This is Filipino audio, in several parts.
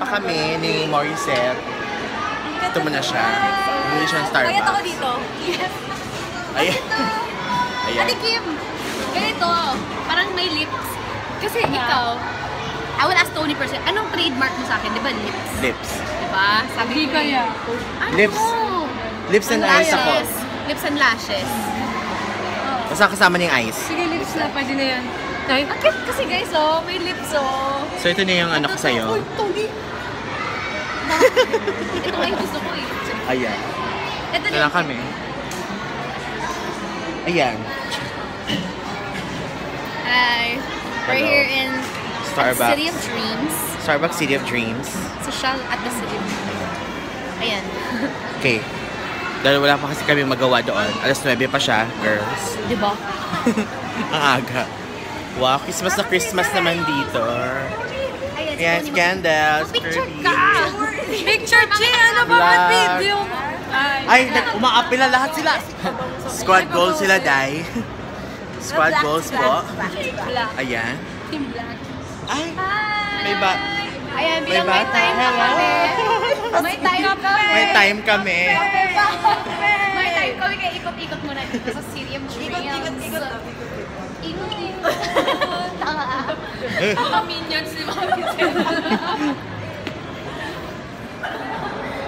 pa kami ni Morissette. Ito mo na siya. Hindi siya Starbucks. Kaya ako dito. Yes. Ayan. Ayan. Ate Kim, ganito, parang may lips. Kasi ikaw, I will ask Tony person, anong trademark mo sa akin? Di ba lips? Lips. Di ba? Sabi ko kaya. Ano? Lips. Lips and eyes ako. Lips and lashes. Basta kasama niya yung eyes. Sige, lips na. Pwede na yan. Ay, bakit? Kasi guys, oh, may lips, oh. So ito na yung ano ko sa'yo. Uy, Tony! Ito nga yung gusto ko eh. Ayan. Ito Ito lang kami. Ayan. Hi. We're Hello. here in Starbucks. City of Dreams. Starbucks City of Dreams. Social at the City of Dreams. Ayan. Okay. Dahil wala pa kasi kami magawa doon. Alas 9 pa siya, girls. Di ba? Ang aga. Wow, Christmas na Christmas naman dito. Ayan, candles. Picture Kirby. ka! Picture, Chi! Ano ba Vlog. video? Ay, umaapi na lahat sila. Squad goals sila, Day. Squad goals po. Ayan. Team Black. Ay, may ba? Ayan, bilang May may bata. time Hello. kami. May time kami. May time kami. May time kami kaya ikot-ikot muna dito sa City of Dreams. Ikot-ikot. Tanga. Mga minions ni Mami Sena.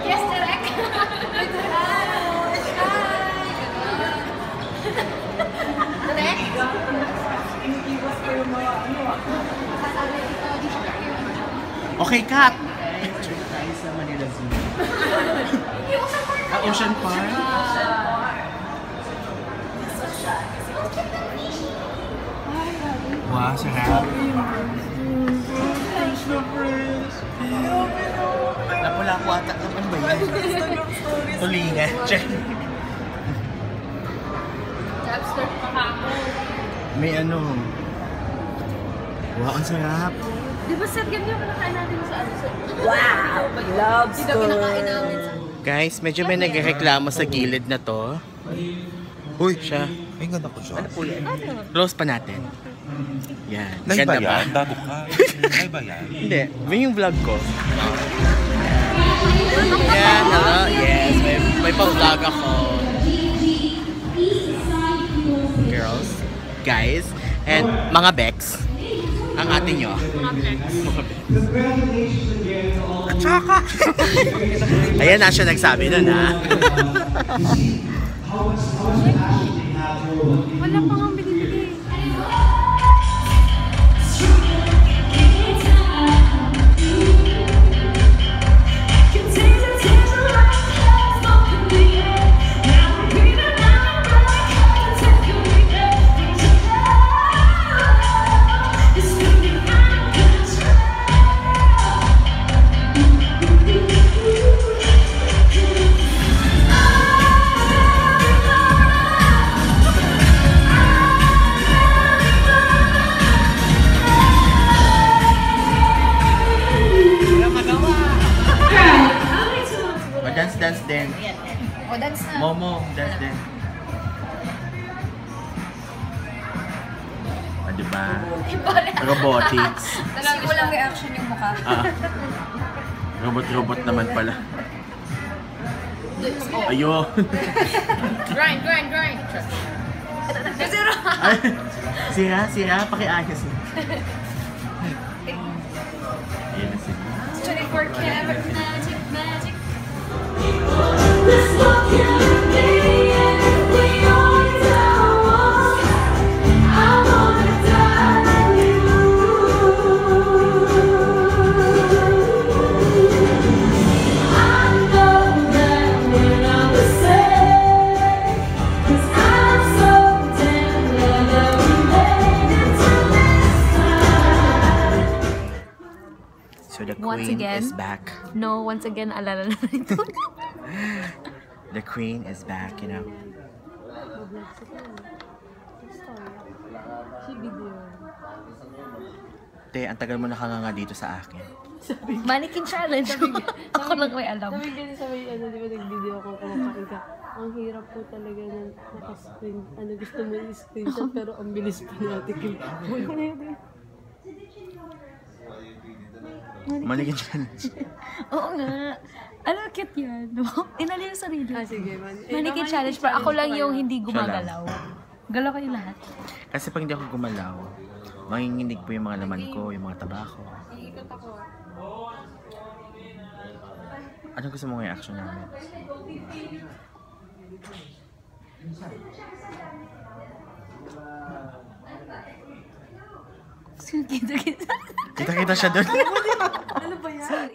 Yes, direct. Direct? Okay, cut. Picture tayo sa Manila Zoo. Ocean Park. Wow, sarap. Napula ko ata. Ano ba yan? Tulingan. Check. Lobster pa ako. May ano. Wow, ang sarap. Di ba sir, ganyan yung pinakain natin sa ano? Wow! Lobster! Dito pinakain namin sa... Guys, medyo may nagreklamo sa gilid na to. Uy, siya. Ay, ganda ko siya. Ano po yan? Close pa natin. Yan. Nay ba Ganda yan? Dato ka. Nay ba yan? Hindi. May yung vlog ko. Yan, hello. Yes, may pa-vlog ako. Girls, guys, and mga Bex. Ang atin nyo. At saka. Ayan na siya nagsabi nun, ha? Wala pa nga binibigay. Dance din. O, dance na. Momo, dance din. Ah, diba? Robotics. Kasi walang reaction yung mukha. Ah. Robot-robot naman pala. Ayun. Grind, grind, grind. Zero. Ay, sira, pakiayos. Ayun na sila. 24 karat magic, magic. So the Once queen again? is back. No, once again, alala na ito. The queen is back, you know. Te, ang tagal mo nakanganga dito sa akin. Mannequin challenge. Ako lang may alam. Sabi ganun sa may ano, di ba nag-video ako kumakain ka. Ang hirap po talaga na naka-screen. Ano gusto mo i-screenshot pero ang bilis pa natin. Huwag ko na yun. Mannequin challenge. Oo nga. Alam, cute yan. No? Inali yung sarili. Sige, Mannequin challenge, pero ako lang yung hindi gumagalaw. Galaw kayo lahat. Kasi pag hindi ako gumalaw, manginginig po yung mga laman ko, yung mga tabako. Iikot ako. Anong gusto mo ngayong action namin? Kita-kita. Kita-kita siya doon. Ano ba yan?